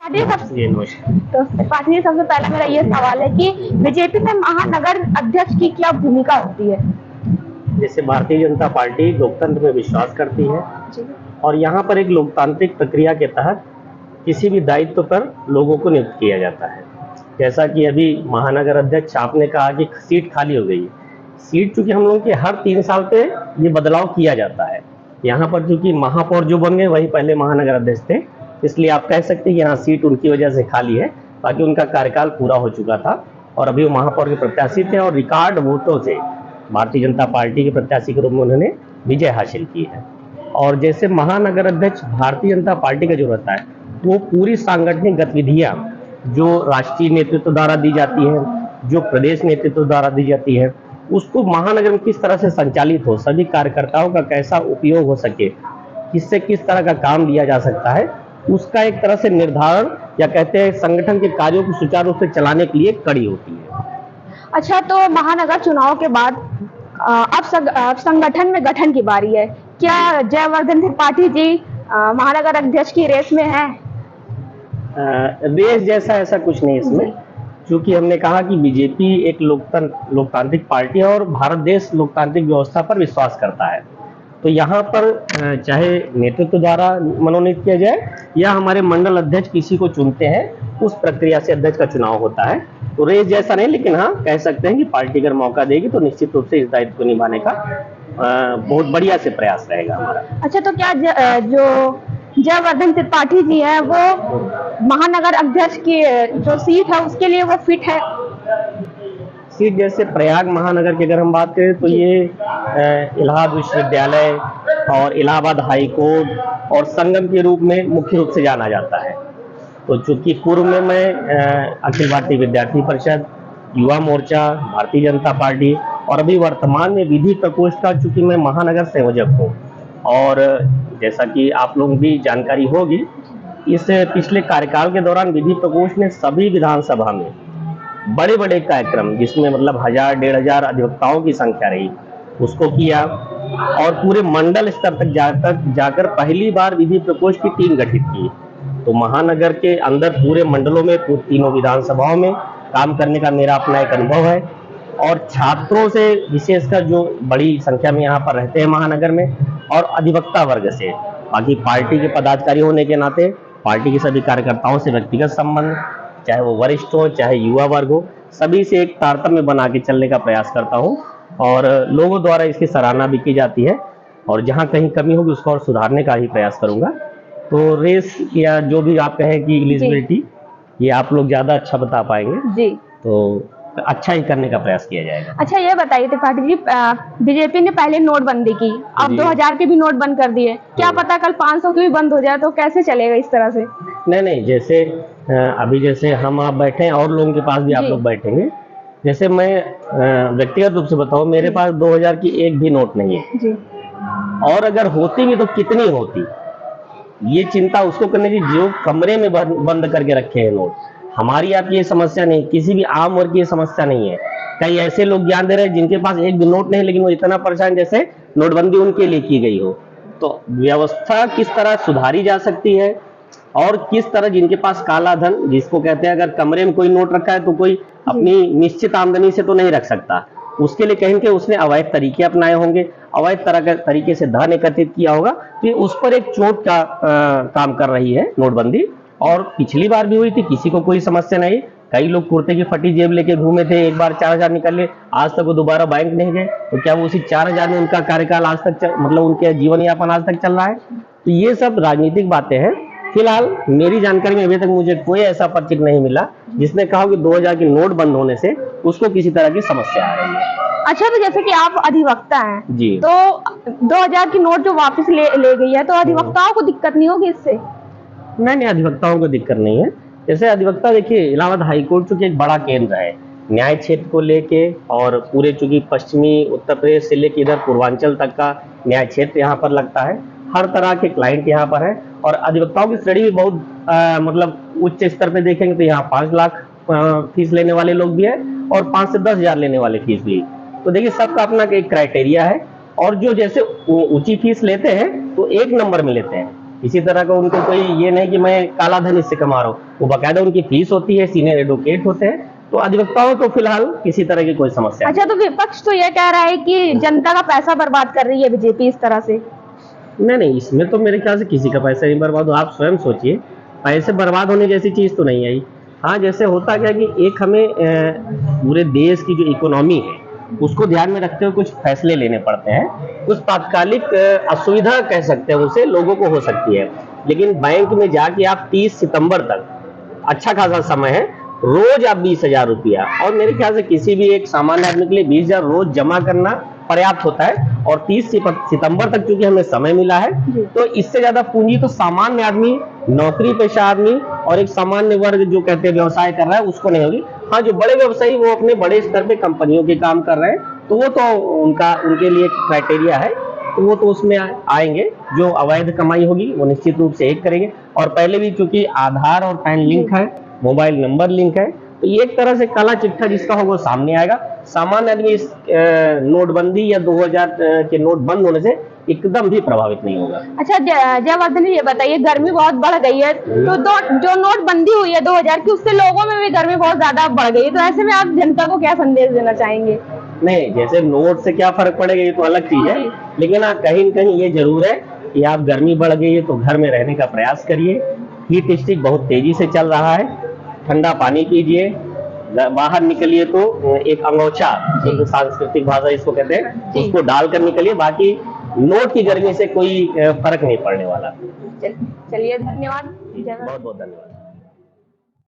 तो पाटिल जी, सबसे पहले मेरा ये सवाल है कि बीजेपी में महानगर अध्यक्ष की क्या भूमिका होती है? जैसे भारतीय जनता पार्टी लोकतंत्र में विश्वास करती है जी। और यहाँ पर एक लोकतांत्रिक प्रक्रिया के तहत किसी भी दायित्व पर लोगों को नियुक्त किया जाता है। जैसा कि अभी महानगर अध्यक्ष आपने कहा कि सीट खाली हो गई है, सीट चूंकि हम लोगों के हर 3 साल पे ये बदलाव किया जाता है। यहाँ पर चूंकि महापौर जो बन गए वही पहले महानगर अध्यक्ष थे, इसलिए आप कह सकते हैं कि यहाँ सीट उनकी वजह से खाली है, बाकी उनका कार्यकाल पूरा हो चुका था और अभी वो महापौर के प्रत्याशी थे और रिकॉर्ड वोटों से भारतीय जनता पार्टी के प्रत्याशी के रूप में उन्होंने विजय हासिल की है। और जैसे महानगर अध्यक्ष भारतीय जनता पार्टी का जो रहता है, वो पूरी सांगठनिक गतिविधियां जो राष्ट्रीय नेतृत्व द्वारा दी जाती है, जो प्रदेश नेतृत्व द्वारा दी जाती है, उसको महानगर में किस तरह से संचालित हो, सभी कार्यकर्ताओं का कैसा उपयोग हो सके, किससे किस तरह का काम लिया जा सकता है, उसका एक तरह से निर्धारण या कहते हैं संगठन के कार्यों को सुचारू रूप से चलाने के लिए कड़ी होती है। अच्छा, तो महानगर चुनाव के बाद अब संगठन में गठन की बारी है। क्या जयवर्धन त्रिपाठी जी महानगर अध्यक्ष की रेस में है? रेस जैसा ऐसा कुछ नहीं इसमें, क्योंकि हमने कहा कि बीजेपी एक लोकतांत्रिक पार्टी है और भारत देश लोकतांत्रिक व्यवस्था पर विश्वास करता है। तो यहाँ पर चाहे नेतृत्व द्वारा मनोनीत किया जाए या हमारे मंडल अध्यक्ष किसी को चुनते हैं, उस प्रक्रिया से अध्यक्ष का चुनाव होता है। तो रेस जैसा नहीं, लेकिन हाँ कह सकते हैं कि पार्टी अगर मौका देगी तो निश्चित रूप से इस दायित्व को निभाने का बहुत बढ़िया से प्रयास रहेगा हमारा। अच्छा, तो क्या जो जयवर्धन त्रिपाठी जी है वो महानगर अध्यक्ष की जो सीट है उसके लिए वो फिट है? सीट जैसे प्रयाग महानगर की अगर हम बात करें तो ये इलाहाबाद विश्वविद्यालय और इलाहाबाद हाई कोर्ट और संगम के रूप में मुख्य रूप से जाना जाता है। तो चूंकि पूर्व में मैं अखिल भारतीय विद्यार्थी परिषद, युवा मोर्चा, भारतीय जनता पार्टी और अभी वर्तमान में विधि प्रकोष्ठ का चूंकि मैं महानगर संयोजक हूँ, और जैसा कि आप लोगों की जानकारी होगी, इस पिछले कार्यकाल के दौरान विधि प्रकोष्ठ ने सभी विधानसभा में बड़े बड़े कार्यक्रम, जिसमें मतलब 1000-1500 अधिवक्ताओं की संख्या रही, उसको किया और पूरे मंडल स्तर तक जाकर पहली बार विधि प्रकोष्ठ की टीम गठित की। तो महानगर के अंदर पूरे मंडलों में तीनों विधानसभाओं में काम करने का मेरा अपना एक अनुभव है और छात्रों से विशेषकर जो बड़ी संख्या में यहाँ पर रहते हैं महानगर में, और अधिवक्ता वर्ग से, बाकी पार्टी के पदाधिकारी होने के नाते पार्टी के सभी कार्यकर्ताओं से व्यक्तिगत संबंध, चाहे वो वरिष्ठ हो चाहे युवा वर्ग हो, सभी से एक तारतम्य बना के चलने का प्रयास करता हूँ और लोगों द्वारा इसकी सराहना भी की जाती है और जहाँ कहीं कमी होगी उसको और सुधारने का ही प्रयास करूंगा। तो रेस या जो भी आप कहें कि एलिजिबिलिटी, ये आप लोग ज्यादा अच्छा बता पाएंगे जी, तो अच्छा ही करने का प्रयास किया जाएगा। अच्छा, ये बताइए त्रिपाठी जी, बीजेपी ने पहले नोटबंदी की, अब 2000 के भी नोट बंद कर दिए, क्या पता कल 500 के भी बंद हो जाए, तो कैसे चलेगा इस तरह से? नहीं, जैसे अभी जैसे हम आप बैठे हैं और लोगों के पास भी आप लोग बैठेंगे, जैसे मैं व्यक्तिगत रूप से बताऊं, मेरे पास 2000 की एक भी नोट नहीं है जी। और अगर होती भी तो कितनी होती, ये चिंता उसको करने की जो कमरे में बंद करके रखे हैं नोट। हमारी आपकी ये समस्या नहीं, किसी भी आम वर्ग की ये समस्या नहीं है। कई ऐसे लोग ज्ञान दे रहे हैं जिनके पास एक भी नोट नहीं, लेकिन वो इतना परेशान जैसे नोटबंदी उनके लिए की गई हो। तो व्यवस्था किस तरह सुधारी जा सकती है और किस तरह जिनके पास काला धन, जिसको कहते हैं अगर कमरे में कोई नोट रखा है तो कोई अपनी निश्चित आमदनी से तो नहीं रख सकता, उसके लिए कहीं के उसने अवैध तरीके अपनाए होंगे, अवैध तरीके से धन एकत्रित किया होगा, तो उस पर एक चोट का काम कर रही है नोटबंदी। और पिछली बार भी हुई थी, किसी को कोई समस्या नहीं, कई लोग कुर्ते की फटी जेब लेके घूमे थे, एक बार 4000 निकल ले, आज तक वो दोबारा बैंक नहीं गए, तो क्या वो उसी 4000 में उनका कार्यकाल आज तक मतलब उनके जीवन यापन आज तक चल रहा है? तो ये सब राजनीतिक बातें हैं। फिलहाल मेरी जानकारी में अभी तक मुझे कोई ऐसा पत्र नहीं मिला जिसने कहा कि 2000 की नोट बंद होने से उसको किसी तरह की समस्या आ रही है। अच्छा, तो जैसे कि आप अधिवक्ता हैं जी, तो 2000 की नोट जो वापस ले गई है, तो अधिवक्ताओं को दिक्कत नहीं होगी इससे? नहीं, अधिवक्ताओं को दिक्कत नहीं है। जैसे अधिवक्ता देखिए, इलाहाबाद हाईकोर्ट चूंकि एक बड़ा केंद्र है न्याय क्षेत्र को लेके, और पूरे चूंकि पश्चिमी उत्तर प्रदेश से लेकर इधर पूर्वांचल तक का न्याय क्षेत्र यहाँ पर लगता है, हर तरह के क्लाइंट यहाँ पर है और अधिवक्ताओं की श्रेणी भी बहुत मतलब उच्च स्तर पे देखेंगे तो यहाँ 5 लाख फीस लेने वाले लोग भी है और 5 से 10 हजार लेने वाले फीस भी। तो देखिए सबका अपना एक क्राइटेरिया है और जो जैसे ऊंची फीस लेते हैं तो 1 नंबर में लेते हैं, किसी तरह का उनको कोई ये नहीं कि मैं काला धन इससे कमा रहा हूँ, वो बाकायदा उनकी फीस होती है, सीनियर एडवोकेट होते हैं। तो अधिवक्ताओं को फिलहाल किसी तरह की कोई समस्या अच्छा, तो विपक्ष तो ये कह रहा है कि जनता का पैसा बर्बाद कर रही है बीजेपी इस तरह से। नहीं, इसमें तो मेरे ख्याल से किसी का पैसा नहीं बर्बाद हो। आप स्वयं सोचिए, पैसे बर्बाद होने जैसी चीज तो नहीं आई। हाँ, जैसे होता क्या कि एक हमें पूरे देश की जो इकोनॉमी है उसको ध्यान में रखते हुए कुछ फैसले लेने पड़ते हैं। कुछ तात्कालिक असुविधा कह सकते हैं उसे, लोगों को हो सकती है, लेकिन बैंक में जाके आप 30 सितंबर तक, अच्छा खासा समय है, रोज आप 20,000 रुपया, और मेरे ख्याल से किसी भी एक सामान्य आदमी के लिए 20,000 रोज जमा करना पर्याप्त होता है। और 30 सितंबर तक चूंकि हमें समय मिला है, तो इससे ज्यादा पूंजी तो सामान्य आदमी, नौकरी पेशा आदमी और एक सामान्य वर्ग जो कहते हैं व्यवसाय कर रहा है उसको नहीं होगी। हाँ, जो बड़े व्यवसायी वो अपने बड़े स्तर पे कंपनियों के काम कर रहे हैं, तो वो तो उनके लिए क्राइटेरिया है, तो वो तो उसमें आएंगे। जो अवैध कमाई होगी वो निश्चित रूप से एक करेंगे। और पहले भी चूंकि आधार और पैन लिंक है, मोबाइल नंबर लिंक है, तो ये एक तरह से काला चिट्ठा जिसका होगा वो सामने आएगा। सामान्य आदमी इस नोटबंदी या 2000 के नोट बंद होने से एकदम भी प्रभावित नहीं होगा। अच्छा, जयवर्धन जी ये बताइए, गर्मी बहुत बढ़ गई है, तो जो नोटबंदी हुई है 2000 की, उससे लोगों में भी गर्मी बहुत ज्यादा बढ़ गई है, तो ऐसे में आप जनता को क्या संदेश देना चाहेंगे? नहीं, जैसे नोट से क्या फर्क पड़ेगा ये तो अलग चीज है, लेकिन हाँ, कहीं न कहीं ये जरूर है कि आप गर्मी बढ़ गई है तो घर में रहने का प्रयास करिए। हीट स्टिक बहुत तेजी से चल रहा है, ठंडा पानी पीजिए, बाहर निकलिए तो एक अंगोछा, जो सांस्कृतिक भाषा इसको कहते हैं, उसको डालकर निकलिए। बाकी नोट की गर्मी से कोई फर्क नहीं पड़ने वाला। चलिए, धन्यवाद। बहुत बहुत धन्यवाद।